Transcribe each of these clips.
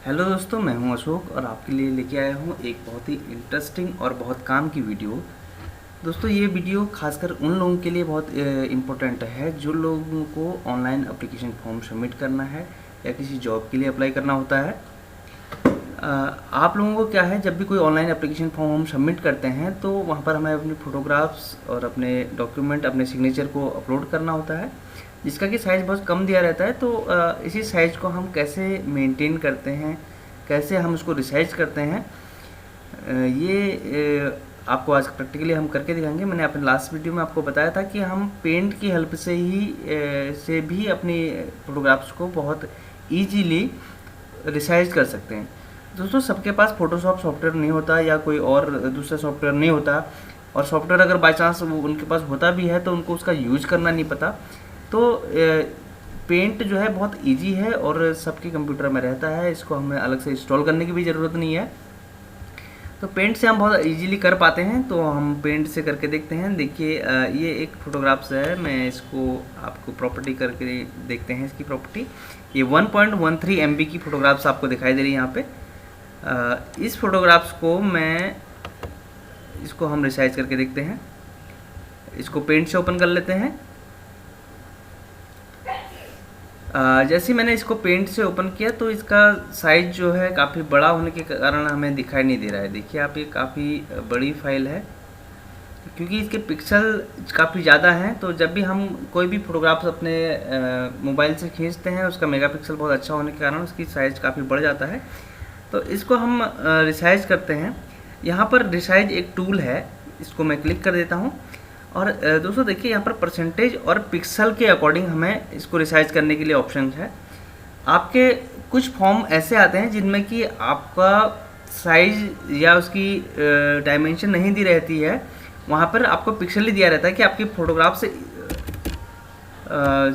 Hello दोस्तों, मैं हूं अशोक और आपके लिए लेके आया हूं एक बहुत ही इंटरेस्टिंग और बहुत काम की वीडियो। दोस्तों, ये वीडियो खासकर उन लोगों के लिए बहुत इम्पोर्टेंट है जो लोगों को ऑनलाइन एप्लीकेशन फॉर्म सबमिट करना है या किसी जॉब के लिए अप्लाई करना होता है। आप लोगों को क्या है, जब भी कोई ऑनलाइन एप्लीकेशन फॉर्म हम सबमिट करते हैं तो वहाँ पर हमें अपनी फ़ोटोग्राफ्स और अपने डॉक्यूमेंट, अपने सिग्नेचर को अपलोड करना होता है, जिसका कि साइज़ बहुत कम दिया रहता है। तो इसी साइज़ को हम कैसे मेंटेन करते हैं, कैसे हम उसको रिसाइज करते हैं, आपको आज प्रैक्टिकली हम करके दिखाएंगे। मैंने अपने लास्ट वीडियो में आपको बताया था कि हम पेंट की हेल्प से भी अपनी फोटोग्राफ्स को बहुत ईजीली रिसाइज कर सकते हैं। दोस्तों, सबके पास फोटोशॉप सॉफ्टवेयर नहीं होता या कोई और दूसरा सॉफ्टवेयर नहीं होता, और सॉफ्टवेयर अगर बाई चांस उनके पास होता भी है तो उनको उसका यूज करना नहीं पता। तो पेंट जो है बहुत इजी है और सबके कंप्यूटर में रहता है, इसको हमें अलग से इंस्टॉल करने की भी ज़रूरत नहीं है। तो पेंट से हम बहुत इजीली कर पाते हैं, तो हम पेंट से करके देखते हैं। देखिए, ये एक फ़ोटोग्राफ्स है, मैं इसको आपको प्रॉपर्टी करके देखते हैं। इसकी प्रॉपर्टी ये 1.13 MB की फ़ोटोग्राफ्स आपको दिखाई दे रही है यहाँ पे। इस फोटोग्राफ्स को इसको हम रिसाइज करके देखते हैं। इसको पेंट से ओपन कर लेते हैं। जैसे ही मैंने इसको पेंट से ओपन किया तो इसका साइज जो है काफ़ी बड़ा होने के कारण हमें दिखाई नहीं दे रहा है। देखिए आप, ये काफ़ी बड़ी फाइल है क्योंकि इसके पिक्सल काफ़ी ज़्यादा हैं। तो जब भी हम कोई भी फोटोग्राफ्स अपने मोबाइल से खींचते हैं, उसका मेगापिक्सल बहुत अच्छा होने के कारण उसकी साइज़ काफ़ी बढ़ जाता है। तो इसको हम रिसाइज करते हैं। यहाँ पर रिसाइज एक टूल है, इसको मैं क्लिक कर देता हूँ। और दोस्तों देखिए, यहाँ पर परसेंटेज और पिक्सल के अकॉर्डिंग हमें इसको रिसाइज करने के लिए ऑप्शन है। आपके कुछ फॉर्म ऐसे आते हैं जिनमें कि आपका साइज या उसकी डायमेंशन नहीं दी रहती है, वहाँ पर आपको पिक्सल ही दिया रहता है कि आपकी फ़ोटोग्राफ से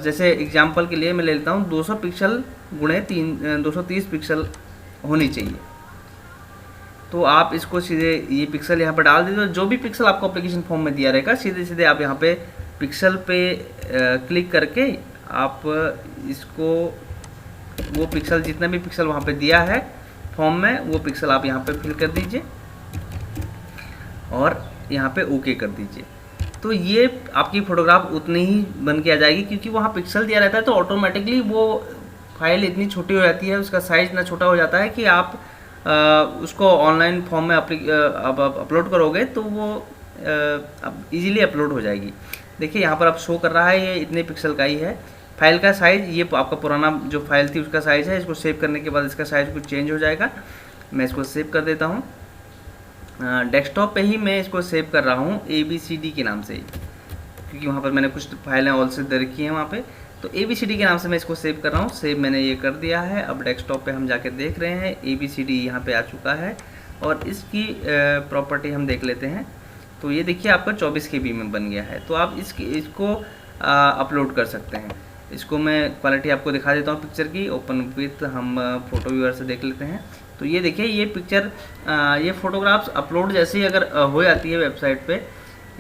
जैसे एग्जांपल के लिए मैं ले लेता हूँ 200 पिक्सल गुणे 230 पिक्सल होनी चाहिए। तो आप इसको सीधे ये पिक्सल यहाँ पर डाल दीजिए। जो भी पिक्सल आपको एप्लीकेशन फॉर्म में दिया रहेगा, सीधे सीधे आप यहाँ पे पिक्सल पे क्लिक करके आप इसको वो पिक्सल, जितना भी पिक्सल वहाँ पे दिया है फॉर्म में, वो पिक्सल आप यहाँ पे फिल कर दीजिए और यहाँ पे ओके कर दीजिए। तो ये आपकी फ़ोटोग्राफ उतनी ही बन के आ जाएगी, क्योंकि वहाँ पिक्सल दिया रहता है। तो ऑटोमेटिकली वो फाइल इतनी छोटी हो जाती है, उसका साइज़ इतना छोटा हो जाता है कि आप उसको ऑनलाइन फॉर्म में अपलोड करोगे तो वो इजीली अपलोड हो जाएगी। देखिए यहाँ पर आप शो कर रहा है ये इतने पिक्सल का ही है। फाइल का साइज़, ये आपका पुराना जो फाइल थी उसका साइज़ है। इसको सेव करने के बाद इसका साइज़ कुछ चेंज हो जाएगा। मैं इसको सेव कर देता हूँ। डेस्कटॉप पे ही मैं इसको सेव कर रहा हूँ ABCD के नाम से, क्योंकि वहाँ पर मैंने कुछ फाइलें ऑल से दे रखी हैं वहाँ पे। तो ABCD के नाम से मैं इसको सेव कर रहा हूँ। सेव मैंने ये कर दिया है। अब डेस्कटॉप पे हम जाके देख रहे हैं, ABCD यहाँ पे आ चुका है और इसकी प्रॉपर्टी हम देख लेते हैं। तो ये देखिए आपका 24 KB में बन गया है। तो आप इसको अपलोड कर सकते हैं। इसको मैं क्वालिटी आपको दिखा देता हूँ पिक्चर की। ओपन विथ हम फोटो व्यूअर से देख लेते हैं। तो ये देखिए, ये पिक्चर, ये फ़ोटोग्राफ्स अपलोड जैसे ही अगर हो जाती है वेबसाइट पे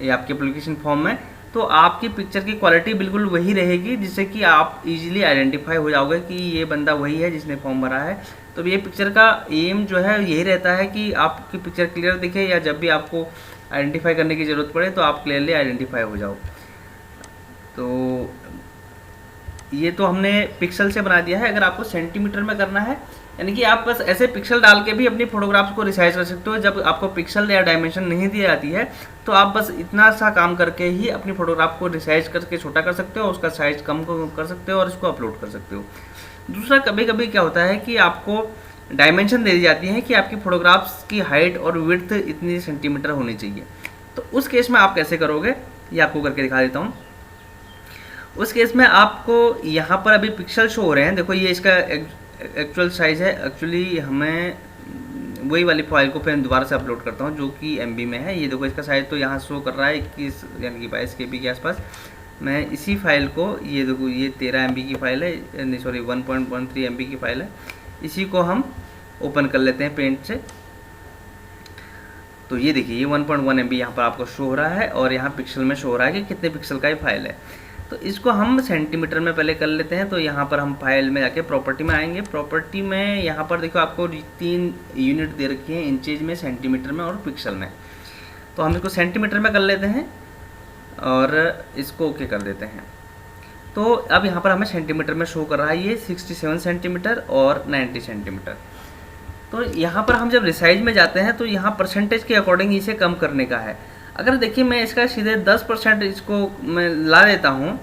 या आपके एप्लीकेशन फॉर्म में, तो आपकी पिक्चर की क्वालिटी बिल्कुल वही रहेगी, जिससे कि आप इजीली आइडेंटिफाई हो जाओगे कि ये बंदा वही है जिसने फॉर्म भरा है। तो ये पिक्चर का एम जो है यही रहता है कि आपकी पिक्चर क्लियर दिखे, या जब भी आपको आइडेंटिफाई करने की ज़रूरत पड़े तो आप क्लियरली आइडेंटिफाई हो जाओ। तो ये तो हमने पिक्सल से बना दिया है। अगर आपको सेंटीमीटर में करना है, यानी कि आप बस ऐसे पिक्सल डाल के भी अपनी फोटोग्राफ्स को रिसाइज कर सकते हो। जब आपको पिक्सल या डायमेंशन नहीं दी जाती है तो आप बस इतना सा काम करके ही अपनी फोटोग्राफ को रिसाइज करके छोटा कर सकते हो, उसका साइज कम कर सकते हो और इसको अपलोड कर सकते हो। दूसरा, कभी कभी क्या होता है कि आपको डायमेंशन दे दी जाती है कि आपकी फोटोग्राफ्स की हाइट और विड्थ इतनी सेंटीमीटर होनी चाहिए। तो उस केस में आप कैसे करोगे, ये आपको करके दिखा देता हूँ। उस केस में आपको यहाँ पर अभी पिक्सल शो हो रहे हैं। देखो, ये इसका एक्चुअल साइज़ है। एक्चुअली हमें वही वाली फाइल को फिर दोबारा से अपलोड करता हूँ जो कि MB में है। ये देखो, इसका साइज़ तो यहाँ शो कर रहा है 21 यानी कि 22 KB के आसपास। मैं इसी फाइल को, ये देखो, ये 13 MB की फ़ाइल है, नहीं सॉरी 1.13 MB की फ़ाइल है। इसी को हम ओपन कर लेते हैं पेंट से। तो ये देखिए, ये 1.1 MB यहाँ पर आपको शो हो रहा है और यहाँ पिक्सल में शो हो रहा है कि कितने पिक्सल का ये फाइल है। तो इसको हम सेंटीमीटर में पहले कर लेते हैं। तो यहाँ पर हम फाइल में जाके प्रॉपर्टी में आएंगे। प्रॉपर्टी में यहाँ पर देखो आपको 3 यूनिट दे रखी है, इंचेज में, सेंटीमीटर में और पिक्सल में। तो हम इसको सेंटीमीटर में कर लेते हैं और इसको ओके कर देते हैं। तो अब यहाँ पर हमें सेंटीमीटर में शो कर रहा है ये 67 सेंटीमीटर और 90 सेंटीमीटर। तो यहाँ पर हम जब रिसाइज में जाते हैं तो यहाँ परसेंटेज के अकॉर्डिंग इसे कम करने का है। अगर देखिए मैं इसका सीधे 10% इसको मैं ला देता हूँ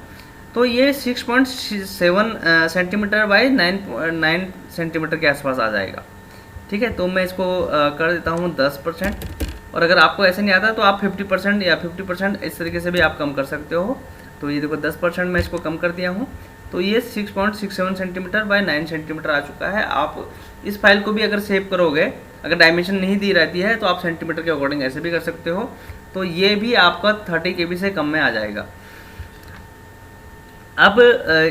तो ये 6.7 सेंटीमीटर बाई 9 सेंटीमीटर के आसपास आ जाएगा। ठीक है, तो मैं इसको कर देता हूँ 10%। और अगर आपको ऐसे नहीं आता तो आप 50% या 50% इस तरीके से भी आप कम कर सकते हो। तो ये देखो 10% मैं इसको कम कर दिया हूँ। तो ये 6.67 सेंटीमीटर बाई 9 सेंटीमीटर आ चुका है। आप इस फाइल को भी अगर सेव करोगे, अगर डायमेंशन नहीं दी रहती है तो आप सेंटीमीटर के अकॉर्डिंग ऐसे भी कर सकते हो। तो ये भी आपका 30 KB से कम में आ जाएगा। अब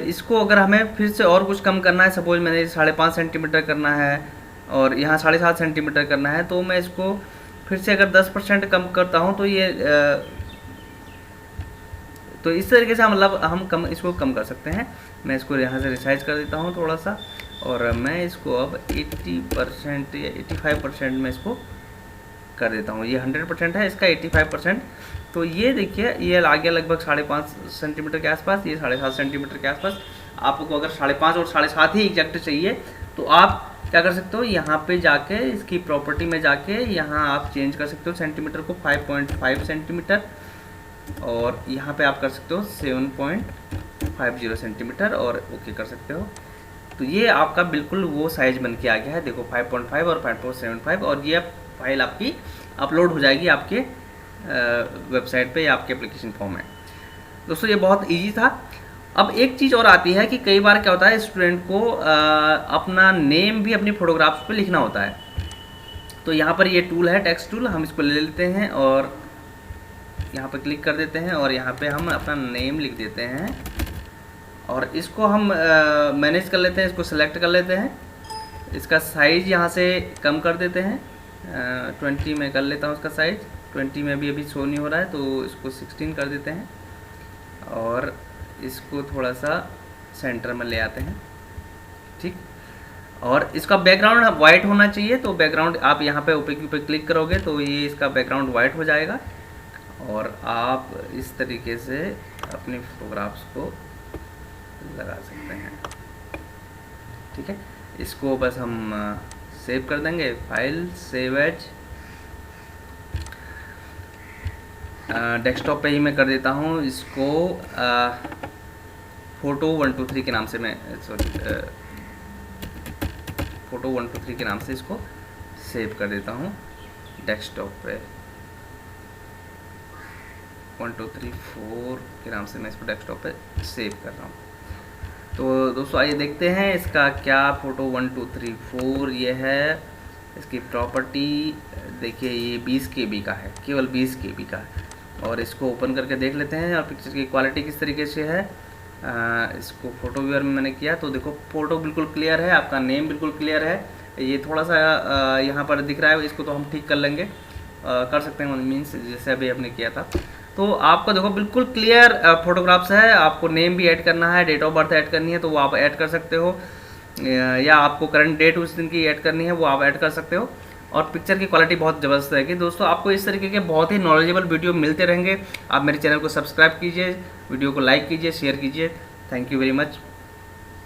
इसको अगर हमें फिर से और कुछ कम करना है, सपोज मैंने 5.5 सेंटीमीटर करना है और यहाँ 7.5 सेंटीमीटर करना है, तो मैं इसको फिर से अगर 10% कम करता हूँ तो ये तो इस तरीके से हम इसको कम कर सकते हैं। मैं इसको यहाँ से रिसाइज कर देता हूँ थोड़ा सा और मैं इसको अब 80% या 85% में इसको कर देता हूँ। ये 100% है, इसका 85%। तो ये देखिए ये आ गया लगभग 5.5 सेंटीमीटर के आसपास, ये 7.5 सेंटीमीटर के आसपास। आपको अगर 5.5 और 7.5 ही एग्जैक्ट चाहिए तो आप क्या कर सकते हो, यहाँ पे जाके इसकी प्रॉपर्टी में जाके यहाँ आप चेंज कर सकते हो सेंटीमीटर को 5.5 सेंटीमीटर और यहाँ पे आप कर सकते हो 7.50 सेंटीमीटर और ओके कर सकते हो। तो ये आपका बिल्कुल वो साइज बन के आ गया है। देखो 5.5 और 5.75 और ये फाइल आपकी अपलोड हो जाएगी आपके वेबसाइट पे या आपके एप्लीकेशन फॉर्म में। दोस्तों ये बहुत इजी था। अब एक चीज़ और आती है कि कई बार क्या होता है, स्टूडेंट को अपना नेम भी अपनी फोटोग्राफ्स पे लिखना होता है। तो यहाँ पर ये टूल है टेक्स्ट टूल, हम इसको ले लेते हैं और यहाँ पर क्लिक कर देते हैं और यहाँ पे हम अपना नेम लिख देते हैं और इसको हम मैनेज कर लेते हैं, इसको सेलेक्ट कर लेते हैं। इसका साइज़ यहाँ से कम कर देते हैं, 20 में कर लेता हूँ इसका साइज़। 20 में भी अभी शो नहीं हो रहा है तो इसको 16 कर देते हैं और इसको थोड़ा सा सेंटर में ले आते हैं। ठीक, और इसका बैकग्राउंड वाइट होना चाहिए। तो बैकग्राउंड आप यहाँ पे ओपेक पे क्लिक करोगे तो ये इसका बैकग्राउंड वाइट हो जाएगा और आप इस तरीके से अपनी फोटोग्राफ्स को लगा सकते हैं। ठीक है, इसको बस हम सेव कर देंगे, फाइल सेव एज। डेस्कटॉप पे ही मैं कर देता हूँ इसको, फोटो 123 के नाम से मैं फोटो 123 के नाम से इसको सेव कर देता हूँ डेस्कटॉप पे। 1234 के नाम से मैं इसको डेस्कटॉप पे सेव कर रहा हूँ। तो दोस्तों आइए देखते हैं इसका क्या, फोटो 1234 ये है। इसकी प्रॉपर्टी देखिए ये 20 KB का है, केवल 20 KB का है। और इसको ओपन करके देख लेते हैं और पिक्चर की क्वालिटी किस तरीके से है। इसको फोटो व्यूअर में मैंने किया तो देखो फ़ोटो बिल्कुल क्लियर है, आपका नेम बिल्कुल क्लियर है। ये थोड़ा सा यहाँ पर दिख रहा है, इसको तो हम ठीक कर लेंगे, कर सकते हैं मीन्स जैसे अभी हमने किया था। तो आपको देखो बिल्कुल क्लियर फोटोग्राफ्स है। आपको नेम भी ऐड करना है, डेट ऑफ बर्थ ऐड करनी है तो वो आप ऐड कर सकते हो, या आपको करंट डेट उस दिन की ऐड करनी है वो आप ऐड कर सकते हो। और पिक्चर की क्वालिटी बहुत ज़बरदस्त रहेगी। दोस्तों आपको इस तरीके के बहुत ही नॉलेजेबल वीडियो मिलते रहेंगे। आप मेरे चैनल को सब्सक्राइब कीजिए, वीडियो को लाइक कीजिए, शेयर कीजिए। Thank you very much.